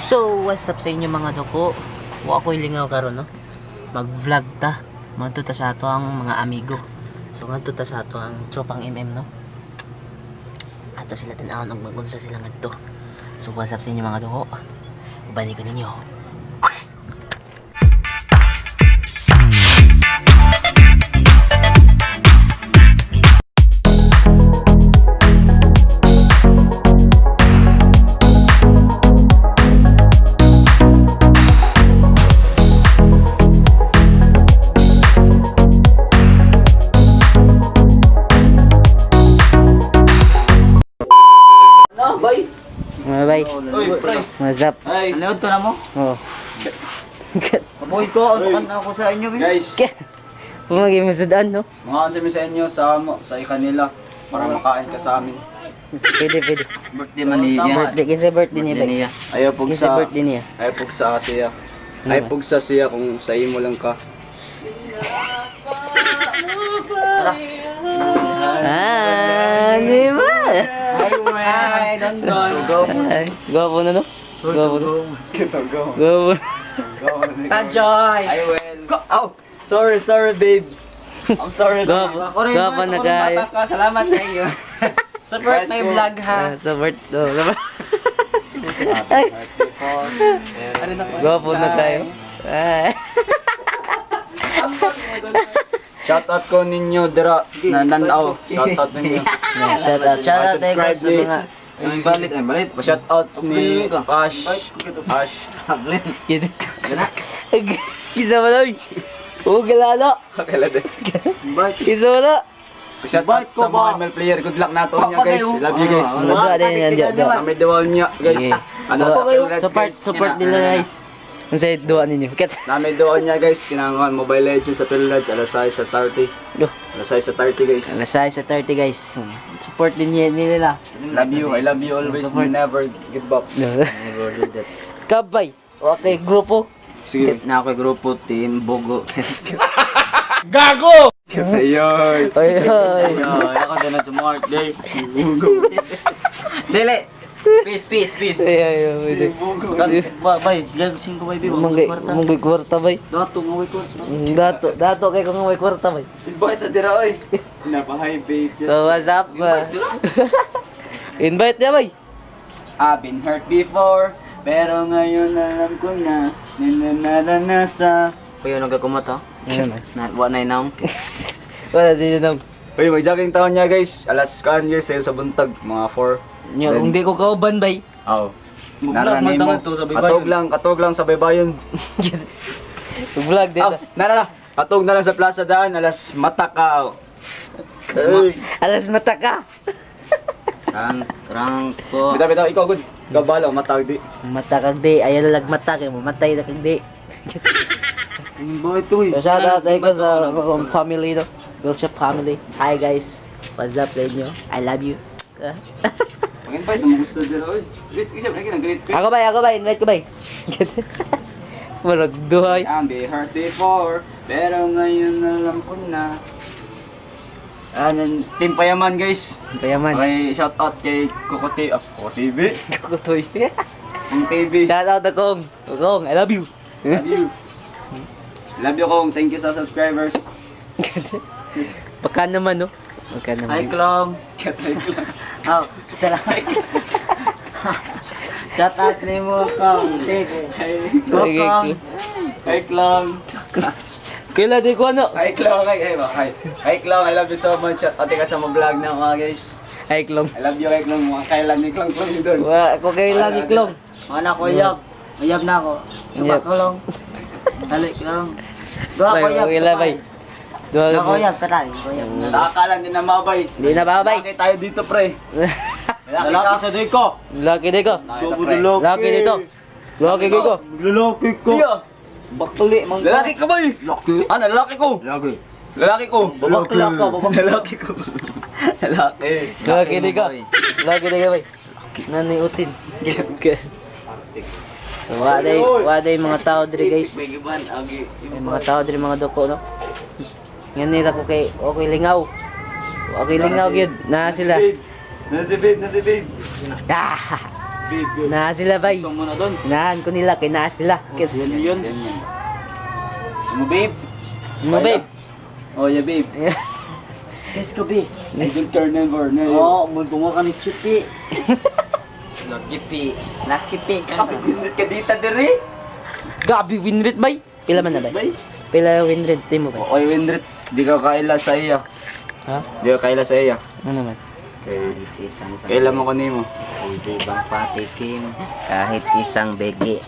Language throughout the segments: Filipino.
So, what's up sa inyo mga doko? Wa ako'y lingaw karon no. Mag-vlog ta. Manto ta sa ato ang mga amigo. So, ngadto ta sa ato ang tropang MM no. Ato sila tan-awon og magunsa sila ngadto. So, what's up sa inyo mga doko? Ubani ko ninyo. Bye. Oy, pre. What's up? Ay, nanood to na mo? Oh. Kapoy ko, ano kan ako sa inyo, guys. Pumagi mo sudan no? Mga sabi sa inyo sa kanila para makain ka sa amin. Pwede. Birthday man niya. Birthday kasi birthday niya. Ayaw pug Kasi sa birthday niya. Ayaw pug sa siya. Ayaw pug sa siya kung sa imo lang ka. Di ba? Ay, don. Gwapo na no? Gwapo. Go. Tajoy. I will. Oh, sorry, babe. I'm sorry. Gwapo na kayo. Salamat sa iyo. Support my vlog ha. Support to. Gwapo na kayo. Shoutout ko ninyo dira na nanaw. Shoutout ninyo. Shoutout tayo guys sa mga Balit. Shoutouts ni Ash. Kisa mo lang. Huwag galala. Kisa mo lang. Shoutout sa mga ML player. Good luck na to niya guys. Love you guys. Doa din yan. Kami daw niya guys. Support nila guys. Ang sa'yo doa ninyo. Nami daw niya guys. Kinangan Mobile Legends sa Philippines. Alas 6 sa 30. Alas 6 sa 30 guys. Alas 6 sa 30 guys. Support din nila. Love you. I love you always. You never give up. Kabay. Okay, grupo. Sige. Na ako grupo team Bogo. Gago! Ayoy. Oy. Ako din na smart day. Dili. Peace. Ay. Bay, lag 5 bay bi. Munggoy kwarta bay. Dato mo ko. Dato kay kung may kwarta bay. Invite na dira oy. Napahay babe. So what's up? Invite niya bay. I've been hurt before, pero ngayon alam ko na ninanasa. Kuya nagakumata. Ayun. Na wa na inaw. Wala din yun. Uy, may jogging taon niya guys. Alas kan guys, sayo sa buntag, mga 4. Kung di ko kauban bay. Aw. Muglag man tangan to sa baybayon. Katog lang sa baybayon. Vlog dito. Nara. Katog na lang sa Plaza Daan, alas mataka. Alas mata ka. Rang ko. Bitaw, ikaw good. Kabalo, matag di. Mata kag di. Ayaw lag mata kay mo. Matay na kag di. Boy to. So shout out tayo ko sa family no. Gulshop family. Hi guys. What's up sa inyo? I love you. Pag-invite mo gusto dira oy. Wait, kasi lagi nang great. Ako ba? Invite ko ba? Marag duhay. I'm be hurt before, pero ngayon alam ko na. Team Payaman guys. Payaman. Okay, shout out kay Kokote, Koko TV. Kukutoy. Ang TV. Shout out to Kong. Kong, I love you. Love you. Love you Kong. Thank you sa subscribers. Baka naman no. Baka naman. Hi Klong. Aw, Salamat. Shout out ni mo Kong. Kong. Hi Klong. Kailan di ko ano? Hi Klong. Hi Klong. I love you so much. Shout out ka sa mga vlog na mga guys. Ay, Klong. I love you kay Klong. Mga kailan ni Klong yun doon. Ako kayo lagi, Klong. Mana ko yab. Yab na ako. Subat ko lang. Dali Klong. Dua ko yab. Bay. Dua Ako yab taray. Nakakala din na mabay. Hindi na babay. Bakit tayo dito pre? Lalaki sa doy ko. Laki di ko. Laki dito. Laki ko. Lalaki ko. Siya. Bakli mang. Lalaki ka ba eh? Laki. Lalaki ko. Lalaki ko. Babakla ka, babakla. Lalaki ko. Lalaki. Laki di ko. Laki di ko, bay. Naniutin. So, waday mga tao diri guys. May mga tao diri mga doko no. Yan nila ko kay okay lingaw. Okay lingaw gyud na sila. Na si babe. Ah! babe. Na sila bay. Ito muna doon. Inahan ko nila, kina sila. Yun. Mo babe. Mo babe. Oh yeah babe. Let's go, be. I will turn over na. Oh, mo bunga ka ni Chipi. Lucky P. Lucky pig. Kapit ka dita diri. Gabi win rate bay. Pila man na bay? Bay. Pila win rate mo bay? Oy Windrit, di ka kaila sa iya. Ha? Di ka kaila sa iya. Ano naman? Isang Kailan mo kanimo? Hindi bang patikim kahit isang begi.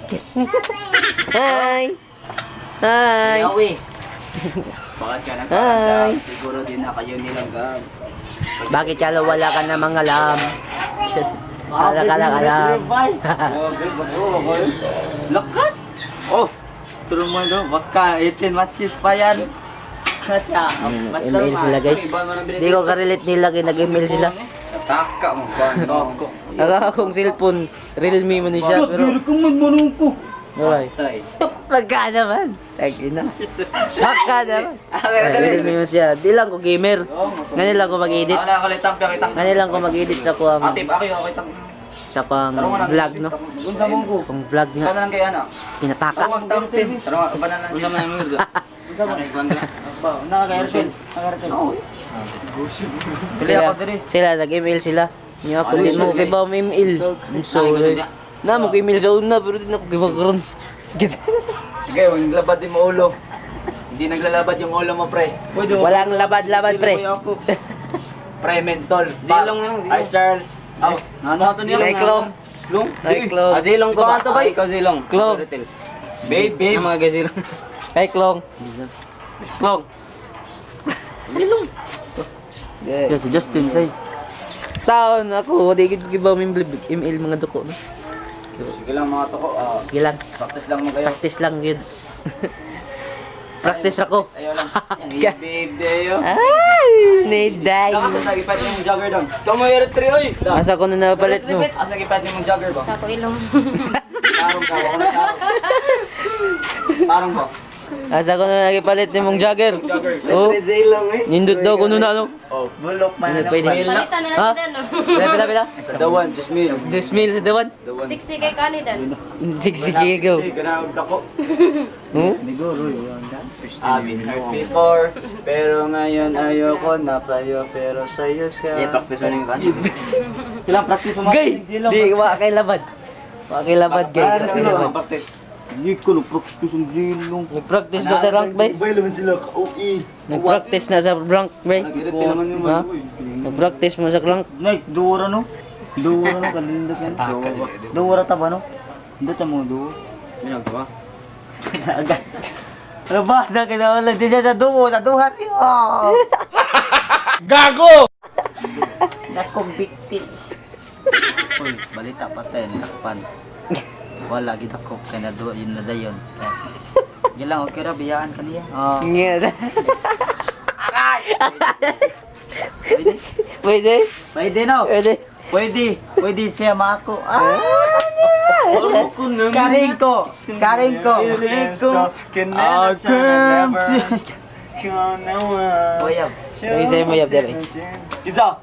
Hi. Hi. Yawi. Bakit ka Hi. nagpaanda? Siguro din na kayo nilanggam. Bakit kala wala ka namang alam? Wala ka lang alam. Oh, babe, oh. Lakas! Oh, strong mo do. Baka 18 matches pa yan. Kasi Email sila guys. Di ko ka-relate nila kaya nag-email sila. Nataka mo ba? Akong cellphone, Realme mo ni siya pero kung magmanong ko. alright. Magka naman. Tagina. Magka naman. Realme mo siya. Di lang ko gamer. Ngayon lang ko mag-edit. Ako na ako litang kitang. Ngayon lang ko mag-edit sa kuha Ate, ako yung kitang. sa pang vlog no. Unsa mong ko? Sa pang vlog nga. Sana lang kay ana. Pinataka. Tawag tampin. Tara, ba na lang siya man mo. Unsa man banda? Ba, naka-airtel. Naka-airtel. Oh. Dili Sila, ako diri. sila nag-email sila. Niya ako din mo kay ba may email. So, na mo kay email sa una pero din ako kay karon. Sige, huwag labad din mo ulo. Hindi naglalabad yung ulo mo, pre. Walang labad-labad pre. Pre, mentol. Zilong na lang, zilong. Ay, Charles. Oh, ano to niya? Ay, Klong. Klong? Ay, Klong. Ah, zilong ko ba? Ikaw ba? Ikaw zilong. Klong. Babe, babe. Ang mga gazilong. Kay Klong. Klong. Dilong. Yes, Justin say. Taon ako, di gid ko gibaw may email mga doko no. Sige lang mga toko. Sige lang. Practice lang mo kayo. Practice lang yun. Practice ako. Ayaw lang. Babe, deyo. Ay, niday. Nakasa nagipat niyo yung jogger doon. Kamo yung retry, oy. Asa ko na napalit no. Asa nagipat niyo yung jogger ba? Sa ko ilong. Tarong ka, ako na tarong. Tarong ba? Asa ko na nagipalit ni mong jogger. Jogger. Oh, Zilong eh. nindot daw ko nun ano. Oh, bulok man. Nindot pwede. Palitan na Ha? natin no. Pila. Sa dawan, just me. This meal sa dawan. Dawan. Siksi kay Kanidan. Sige go. Sige, ganawag ako. Hmm? Siguro yun. I've been hurt before, pero ngayon ayoko na tayo, pero sa'yo siya. practice mo yung kanina. Kailang practice mo Gay! Di, wa kay labad. Wa kay labad guys. Wa kay labad. practice. Hindi ko na practice ang zilong. Nag-practice na sa rank bay. Bay naman sila, ka-OE. Nag-practice na sa rank bay. Nag-edit naman yung Ha? mga Nag-practice mo sa rank. Nay, duwara no? Duwara no, kalindot yan. Duwara taba no? Hindi ta mo duwo. Ginagawa. Agad. Ano ba? Nakita di siya sa duwo, naduhat siya. Gago! Nakong bikti. Uy, balita patay, nilakpan. Wala, gita ko, kaya na duwa, yun na dayon. Gilang, okay ra, biyaan ka niya. Oh. Nga. Pwede? Pwede? Pwede no? Pwede. Pwede siya mako. Karing ko. Karing ko. Oyab. Ay, sa'yo mo yab, dere. Kinsa?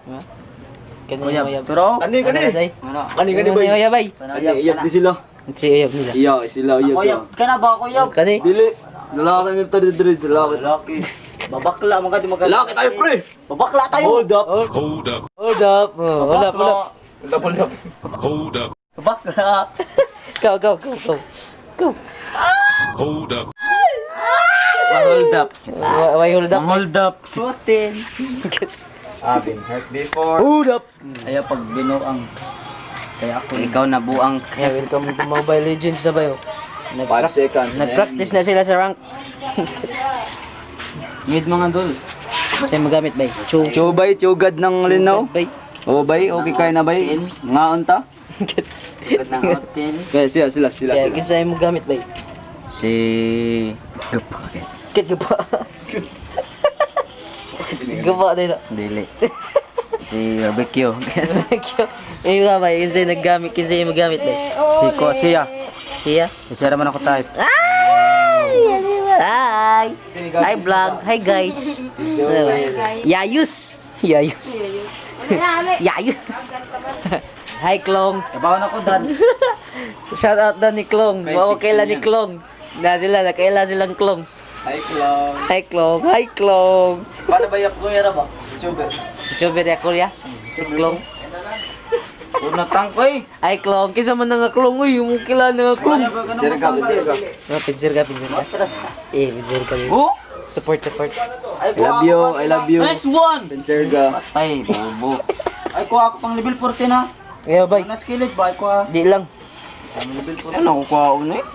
Kanina mo yab. Turo? Kani, kani. Day. Ano? Kani, kani, Kanina bay. mo yab, bay. Kani, iyab di sila. Si uyab nila. Iya, sila, iyab. Oyab. Kana ba ako oyab? Kani. Dili. Lalaki ng tari diri, lalaki. Babakla mo ka di magkala. Lalaki tayo, pre. Babakla tayo. Hold up. Hold up. Hold up. Oh, hold up, hold up. Hold up. Hold up. Babakla. Go. Go. Hold up. Hold up. Why hold up? Hold up. Putin. I've been hurt before. Hold up. Kaya pag binuang. Kaya ako ikaw na buang. Yeah, welcome to Mobile Legends na ba yun? 5 seconds. Nag-practice na sila sa rank. Need mga dol. Sa'yo magamit bay. Chubay, chugad ng linaw. Bay. O bay, okay kayo na bay? Ngaon ta? Good ng hotel. Kaya sila. Sa'yo, sa'yo magamit bay. Si... Kit ka pa. Gaba din na. Dili. Si barbecue. Eh nga bay, yun sa'yo naggamit, yun sa'yo magamit bay. Si ko, siya. Siya? Siya naman ako type. Hi! Hi vlog! Hi guys! Yayus! Yayus! Yayus! Hi, Klong. Kabawan ako, dad. Shout out daw ni Klong. Kahit Mawakila 16 ni yan. Klong. Nakaila silang Klong. Hi, Klong. Hi, Klong. Hi, Klong. Paano ba yung kumira ba? YouTuber. Chubir ya, Kuya. Si Klong. Una tang ko eh. Hi, Klong. Kisa man nga Klong. Uy, yung kila na nga Klong. Sir ka. No, pinsir ka. Pinsir ka. Oh! Support. I love you. Nice one! Sir ka. Ay, bobo. Ay, kuha ako pang level 14 na. Kaya, bay. Ano skillet ba? Ay, kuha. Di lang. Level 14 na, kuha ako na eh.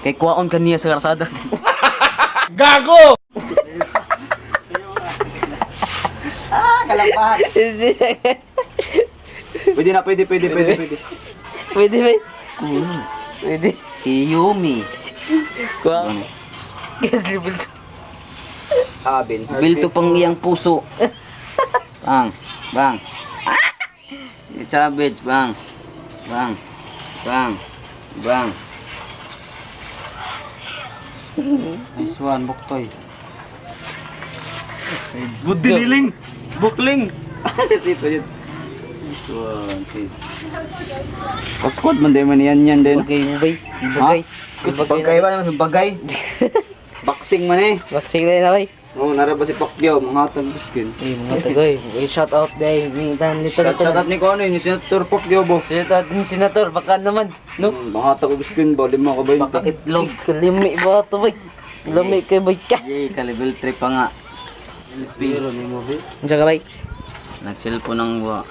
Kay kuwaon kaniya sa karsada. Gago! Kalampahan. Pwede na, pwede. Pwede, bay. Pwede. Si Yumi. Kuwaon. Kasi bulto. Abin. Bilto pang iyang puso. Bang. Bang. It's savage. Bang. Bang. Bang. Bang. Nice one, Buktoy. Good diniling. Bukling. This one, sis. Kasquad man din man yan din. Bagay mo, bay. Bagay. Bagay ba naman? Bagay. Boxing man eh. Vaccine na bay. Oo, naraba si Pacquiao, mga hatag biskin. Eh, mga tagoy. Shout out day. Nito na to. Shout ni Kono, ni Senator Pacquiao ba? Shout out din senator. Baka naman. No? Mga hatag biskin ba? 5 ka ba yun? Baka itlog. Kalimi ba ito, bay? Lami kay bay ka. Yay, ka-level 3 pa nga. Pero ni mo ba? Diyan ka, bay? Nagsilpo ng buwa.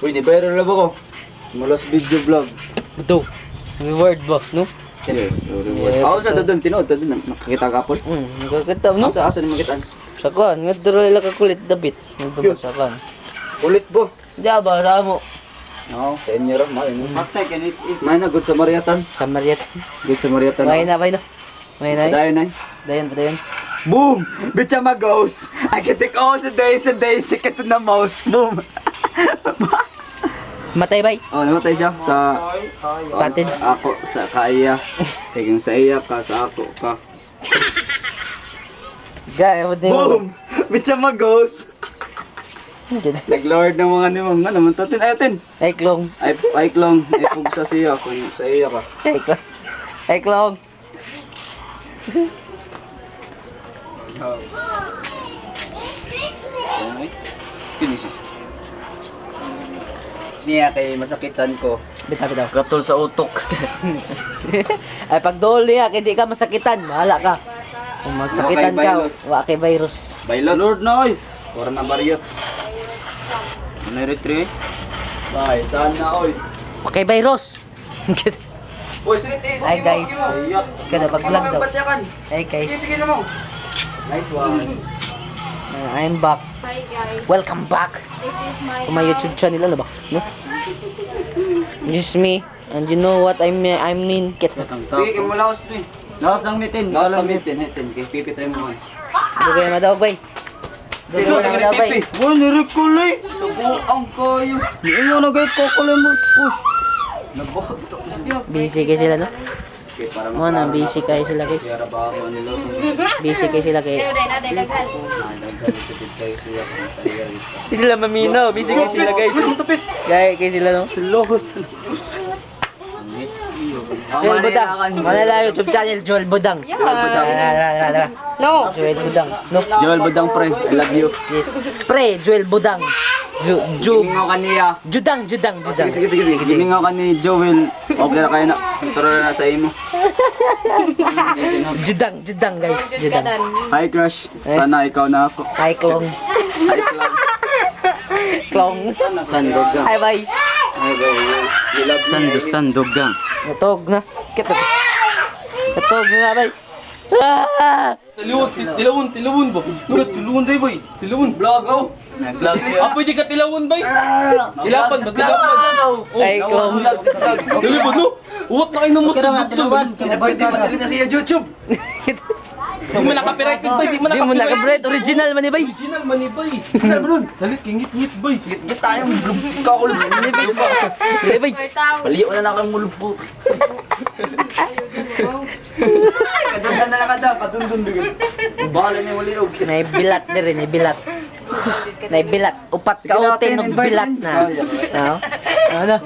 Uy, ni viral na ba ko? Malas video vlog. Ito. Reward ba, no? Yes, Yeah, ako sa doon, tinood, doon, nakakita ka po. Nagkakita, no? Asa ni makitaan? Sa kuhan, nga duro ila ka kulit dabit. Nito ba sa kuhan? Ulit bo. Diyan ba, sa mo? Oo, sa inyo rin, mahal. Patay, kanit is. May na, good sa Mariatan. Sa Mariat. Good sa Mariatan. May na, no? May na, Dayon na. Dayan. Boom! Bitcha magos! I can take all the days and days, sikat na mouse. Boom! Matay, bay? Oh, namatay siya sa Patin. ako sa kaya. Kaya sa iya ka sa ako ka. Gaya, mo din mo. Boom! Bitcha magos! Nag-lord ng mga nimang nga naman tatin. Ay, atin! Ay, Klong. Ay, klong. Ay, pug sa siya. Kung sa iya ka. Ay, Klong. Ay, Klong. Finish. Niya kay masakitan ko. Bitaw. Katol sa utok. Ay, pag dool niya, hindi ka masakitan. Bahala ka. Kung magsakitan Wa kay ka, virus. wa kay virus. Bailot. Lord na oy. Ora na bariyot. Ano yung retry? Bye, saan na oy? Wa kay virus. Oy, sige, sige. Hi, guys. Kada pag-vlog daw. Hey guys, Sige na mo. Nice one. I'm back. Hi guys, Welcome back this is my to my YouTube channel. Ano ba? No? This is me. And you know what I mean? Kit. Sige, kay mo laos ni. Laos ng mitin. Laos pa mitin, hitin. Kay pipi tayo mo. Dugay madawag bay. Dugay madawag bay. Boy, nirikulay. Tubuang kayo. Ano na gayet ko kulay mo? Push. Nabahag to. Busy kayo sila, no? Okay, para Mo na busy kayo sila, guys. Kaya ba ako nila so. Busy kayo sila kay. Pero na daghan. Nagkalisipid kayo siya kung sa iya. Busy sila mamino. Busy kayo sila, guys. Gaya kayo sila, no? Los. Joel Budang. Wala YouTube channel, Joel Budang. Tara. No. Joel Budang. No? Joel Budang pre, I love you. Yes. Pre, Joel Budang. Gimingaw ka niya. Judang. Sige. Gimingaw ka ni Joel. Okay na kayo na. Turo na sa imo. Judang, guys. Judang. Hi crush. Sana ikaw na ako. Hi, Klong. Hi clown. Klong. Sandogang. Hi, bye. Hi baby. You love me. Sandogang. Natog na. Kita. Natog na, bye. Ah! Tilawon ba? Tilawon day boy. Tilawon. Vlog oh. Nag-vlog siya. Ah, pwede ka tilawon bay. Ilapan ba? Tilawon. Hi, Klong. Dali ba no? Uwat na kayo ng musog dito. Pwede madali na siya YouTube. Di mo naka-copyrighted bay. Di mo Di mo naka-bright. Original man, bay. Original man ni bay. Original ba nun? Dali, kingit-ngit bay. Git tayong vlog ka ko lang. Dili, bay. Paliyo na na kang mulupot. Kadunda na lang kada, kadundun bigyan. Bahala na yung waliog. Naibilat na rin, naibilat. Naibilat. Upat ka Sige, utin, natin, invite bilat din. na. Oh, yeah. No? Ano?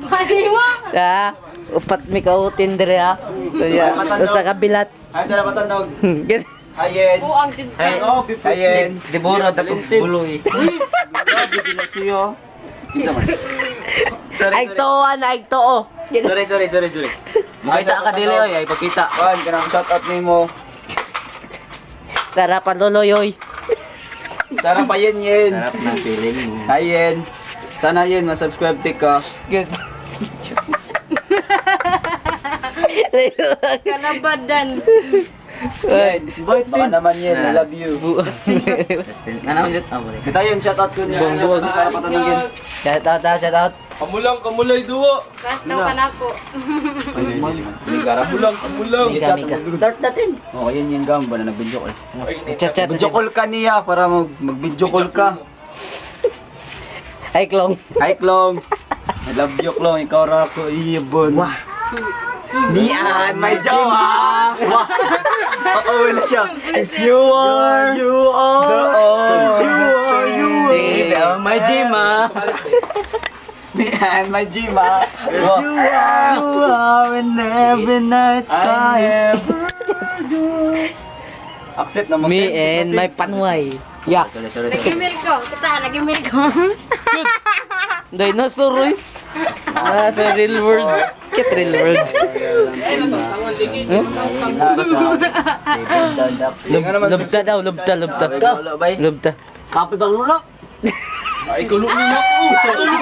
Maniwa. Upat mi kautin dire ha. Kaya sa kabilat. Ay, sila matunog. Get. Ayen. Buang din. Ayen. Dibura dakog buloy. Grabe din siya. Kinsa man? Ay toan, ay too. Sorry. Makita ka dili oy, ay pagkita. Wan, kanang shout out nimo. Sarapan loloyoy. Sarap ayen yen. Sarap ng feeling mo. Ayen. Sana yen ma-subscribe tik ka. Get. Kalabadan. Yen. Baka naman yen, I love you. Justin, nanaon dit amo. Kita yun, shout out ko niya. Buong-buong. Sarap patanungin. Shout out. Kamulay duwa. Crush daw ka na ako. Kamulang. Mika. Start natin. Oh, yan yung gamba na nag-video call. Chat. Video call ka niya para mag-video call ka. Ay klong. Hi, Klong. I love you, Klong. Ikaw ra ako, iyabon. Wah. Nian, may jowa. Wah. Oo na siya. As you are. You are. My Jima. Nian, may jima. As you are in every night sky. Accept na mo. Me and my panway. Yeah. Sorry. Nag-email ko. Kita, nag-email ko. Dinosaur oy. Sa real world. Kit real world. Lubta daw, lubta. Lubta. Kape bang lulok? Ay, kulong mo ako.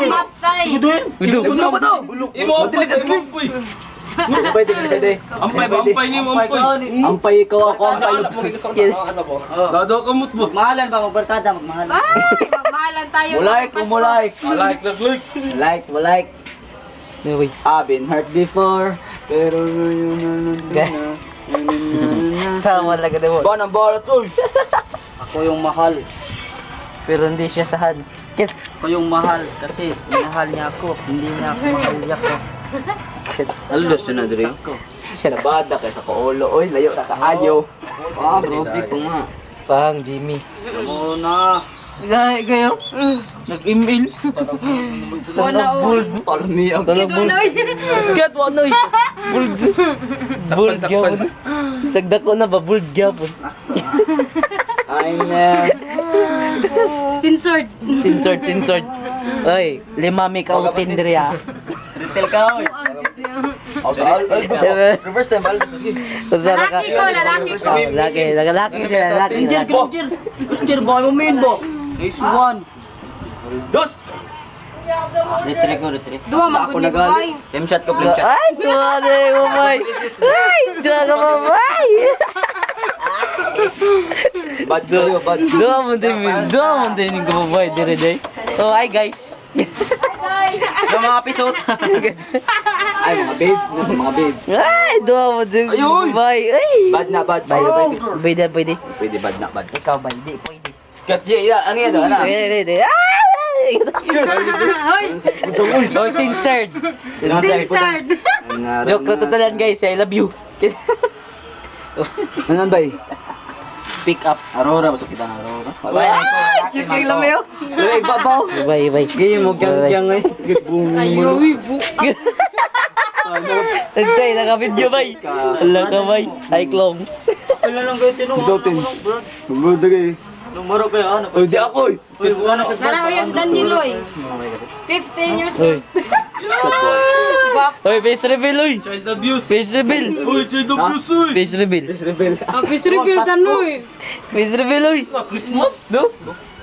Matay. Udo. Bulok ba to? Imo ampay, ampay. Ampay, di. Ampay ni mo, ampay. Ampay ikaw ako, ampay. Alam mo ano po. Dado ka mut mo. Mahalan ba magbarkada magmahalan? Ay, magmahalan tayo. Mulike, umulike. Like. Like. Uy. I've been hurt before, pero ngayon na nandun na. Sama lang ka Ba ng balat, oy! Ako yung mahal. Pero hindi siya sahad. Kit. Ako yung mahal kasi minahal niya ako. Hindi niya ako mahal ako. Alos yun na diri. Siya. Nabada kay sa kaulo, oy, layo na kaayo. Ah, grabe ko nga. Pang Jimmy. Ano na? Gaya kayo. Nag-email. Wala o. Talmi ang Tanong bul. Isunoy. Kat wanoy. Buld. Buld gyapon. Sagda ko na ba buld gyapon. ay na. Censored. Sinsort. Oy, lima mi kautin diri ah. Retail ka, oy. Aw sa Albus. Reverse time, Albus. Sige. Kusara ka. Lalaki ko. Lalaki sila, lalaki. Ranger ba mo main ba? Ace 1. Dos! Retry ko. Dua magud ni boy. Flame shot ko, flame shot. Ay, tuwa na yung mamay. Ay, tuwa ka mamay. Bad kayo, bad. Doa mo din yung kababay dire day. So, hi guys. Yung mga episode. Ay, mga babe. Ay, doa mo din yung kababay. Ay. Bad na, bad. Pwede. Pwede, bad na, bad. Ikaw ba? Hindi, pwede. Katje, ang yan, ano? Pwede. Ay! Hoy, Oh, censored. censored. Joke lang totoo yan guys. I love you. Ano ba? Pick up. Aurora, basta kita ng Aurora. Cute kayo lang mayo. Luwag babaw. Bye. Gaya mo, kyang eh. Good boom. Nagtay, naka-video bay. Ala ka bay. Hi, Klong. Wala lang kayo tinong. Dotin. Maganda kayo. Numero kayo ano? Oh, di ako eh. Uy, buwan na sa Nara uyab Daniloy. 15 years Uy. old. Guwap. Uy, face reveal, uy. Child abuse. Face reveal. Uy, child abuse, uy. Face reveal. Rebel. Office reveal Danoy. Face reveal, uy. Christmas? No?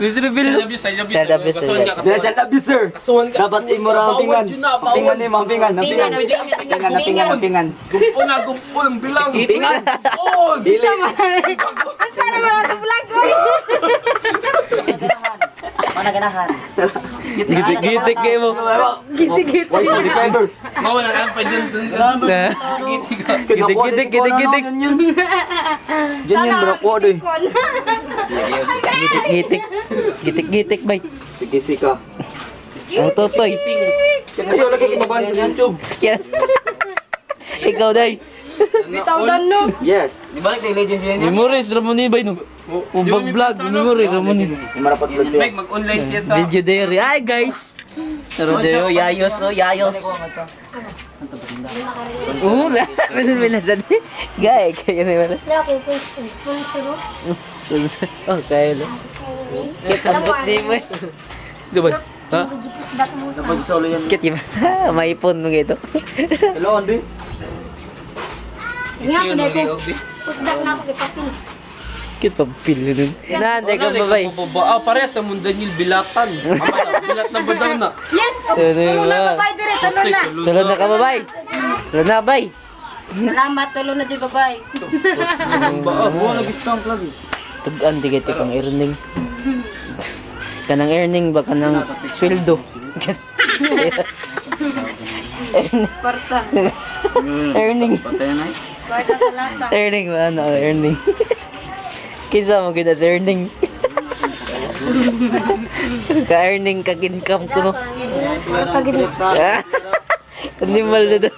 Face Child reveal. abuse. Child abuse, Kasuhan ka, Dila siya love you, sir. Kasuhan ka. Dapat imo ra pingan. Pingan ni mga pingan. Pingan. Gumpo ng bilang. Pingan. Oh, Dili. Sana wala to vlog ko. Mana ganahan? Gitik kayo mo. Giti-giti. Why subscriber? mawala na pa dun. Gitik. Ganyan bro ko doy. Gitik, bay. Sige sika. Ang totoy. Ayo lagi kita ban sa YouTube. Ikaw, day. Bitaw dan no. Yes. Di balik tayo legends yan. Memories Ramon ni bay no. Ubag vlog, memory Ramon ni. Yung marapot vlog siya. Mike mag-online siya sa Video diary. Ay guys. Rodeo, yayos oh, yayos. La, Relmi na sa di. Gay, kaya na wala. Okay, sponsor. Oh, kaya lang. Ambot di mo eh. Diba? Ha? Pusdak mo sa. Napag solo yan. Kit yun. May phone mo gito. Hello, Andy. Nga ko dai ko. Pusdak na ako kay papil. Kit pa pili nun. Nande ka ba bay? Pareha sa Mundanil Bilatan. Bilat na ba daw na? Yes. Tulo na babay dire, tulo na. Tulad na ka ba bay? Tulad na bay? Salamat tulo na di babay. Buwan na gusto ang plug. Tugan di kiti kang earning. Kanang earning ba kanang sweldo? Parta. Earning. Patay na eh. Kwarta sa lata. Earning ba ano? Earning. Kinsa mo kita sa earning? Ka-earning kag-income ko no. Kagid. Animal na daw.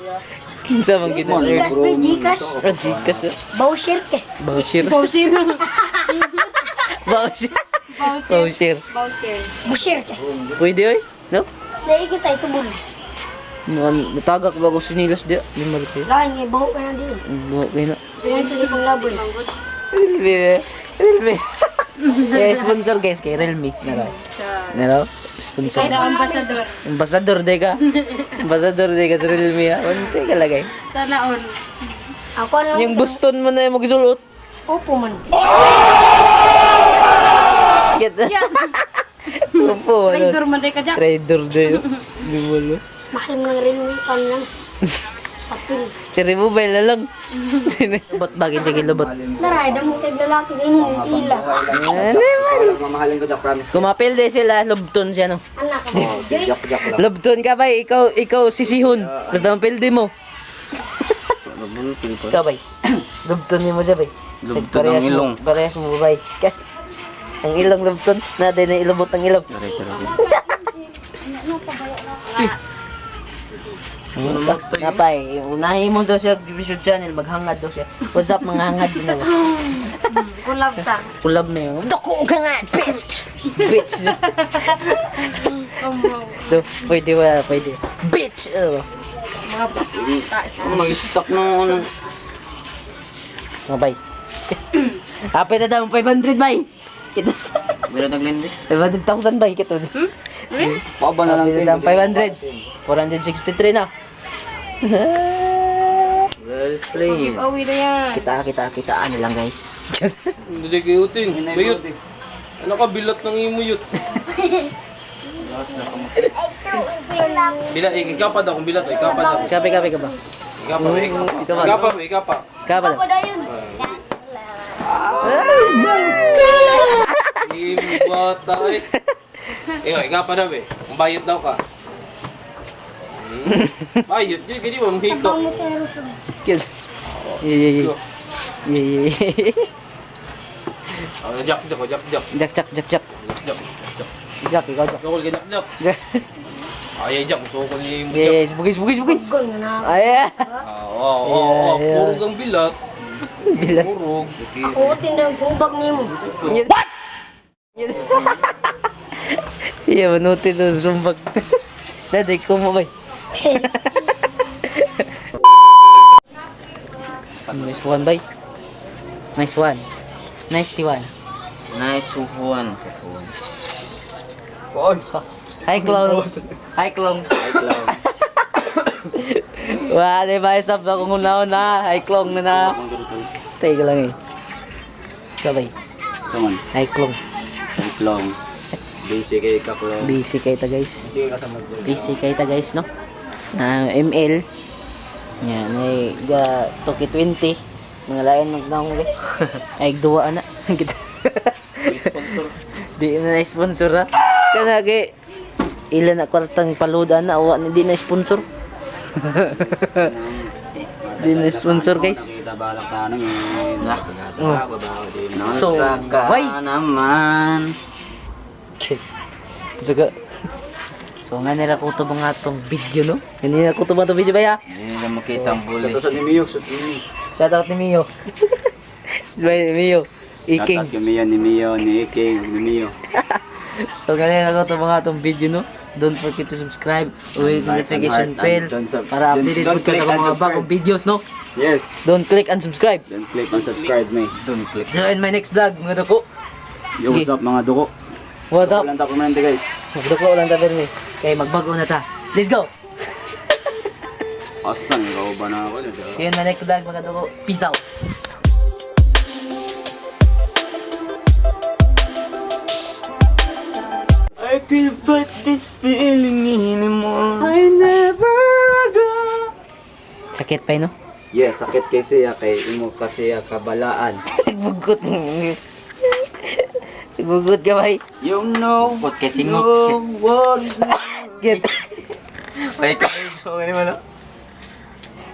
Kinsa mo kita sa Gcash earning? ba Gcash? Gcash. Bawshir ke. Bawshir. Bawshir. Bawshir. Bawshir. Bawshir. Bawshir ke. Pwede oy? No? Dai kita itu bun. Natagak ba ko sinilas di? Limal ko. Lain nga baho ka na din. Buhok kayo na. Sige sige pang laboy. Realme. Realme. Kaya sponsor guys, kay Realme. Naro? Sponsor. Kaya ambasador. Ambassador de ka. Ambassador de ka sa Realme ha. Wante ka lagay. Sana on. Ako lang. Yung Boston mo na yung magsulot. Opo man. Get. Opo. Trader man day ka dyan. Trader de yun. Di mo lo. Mahal mo ng rinwi pan lang. Papil. Cherry mobile na lang. Lubot bagay siya kilubot. Naray, damo kay lalaki sa inyo. Ila. Mamahalin ko dyan, promise. Kumapil de sila, lubton siya no. Anak ko. Joy. Jak lang. Lubton ka ba? Ikaw sisihon. Basta mapilde mo. Ikaw bay. Lubton niyo mo siya bay. Lubton ang ilong. Parehas mo bay. Ang ilong lubton. Naday na ilubot ang ilong. Napay, unahin mo daw siya YouTube channel, maghangad daw siya. What's up mga hangad din na. Kulab ta. Kulab na yun. Dako ka nga, bitch! Bitch! So, pwede wala, pwede. Bitch! Mag-stock ng ano. Mga bay. Hapit na daw 500 bay! Bila naglindi. 500,000 bay kito. Paba na lang. Hapit na daw 500. 463 na. Well played. Awi na yan. Kitaan na lang guys. Hindi kayo utin. Bayot. Ano ka bilat ng imo yut? Bila ikaw pa daw kung bilat, ikaw pa daw. Kape ka ba? Ikaw pa, ikaw pa. Kaba daw. Padayon. Imo bata eh. Ikaw pa daw eh. Ang bayot daw ka. Bayot, yun gani mo hiko. Abang mo sa Eros. Kill. Yeah. Jak. Jak. Jak, ikaw jak. Kau jak. Ay jak, so ko ni mo jak. Yes, bugis. Gon nga na. Ay. Oo, puro kang bilat. Bilat. Puro. Ako tindag sumbag nimo. What? Iya, manutin doon sumbag. Daday ko mo bay. Nice one bay. Nice one. Nice one. Oy. Hi Klong. Wah, di ba isap na kung una. Hi Klong na. Teka lang eh. Sabay. Saman. Hi Klong. Long. Busy kay Kaklong. Busy kayo ta guys. Sige ka sa mag. Busy kayo ta guys no. Na ML. Yan ay ga Toki 20. Mga lain magnaong guys. Ay duwa na. Sponsor. Di na sponsor ha. Kana kay ilan na kwartang paluda na awa na di na sponsor. Di na sponsor guys. Kita balak na nang sa Oh. babaw din. So, why? naman. Jaga. So nga nila ko to mga tong video no. Kanina ko to mga video ba ya? Hindi makita ang bully. Sa ni Mio, sa ni. Shoutout ni Mio. Bye, Mio. Iking. Shoutout kay Mio, ni Mio, ni Iking, ni Mio. So ganyan ako itong mga itong video, no? Don't forget to subscribe with Like and notification heart bell and don't sub- para don't- updated don't po click sa mga unsubscribe. bagong videos, no? Yes. Don't click and subscribe. Then click on subscribe me. Don't click. So in my next vlog, mga dako. Yo, what's up mga duko? What's up? Walang tapunan guys. Magdako lang tabi ni. Kay magbago na ta. Let's go. Asan ikaw ba na ako? See you in my next vlog, mga dako. Peace out. I can't fight this feeling anymore. I never go. Sakit pa no? Yes, sakit kasi kay imo kasi kabalaan. Nagbugot. Nagbugot ka ba? You know, Bukod kay you singot. what Get. Kay so ano man.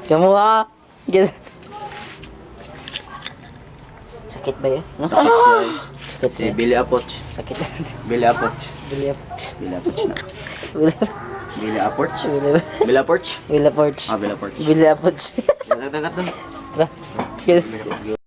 Kamu ha. Get. Sakit ba yun? No? Sakit siya. Sakit Si siya. Billy Apoch. Sakit. Billy Apoch. Bili Billy Apoch na. Billy Apoch. Bili Billy Apoch. Bili porch. Ah, Billy Apoch. Bili porch. Dagat doon. Tara. Get.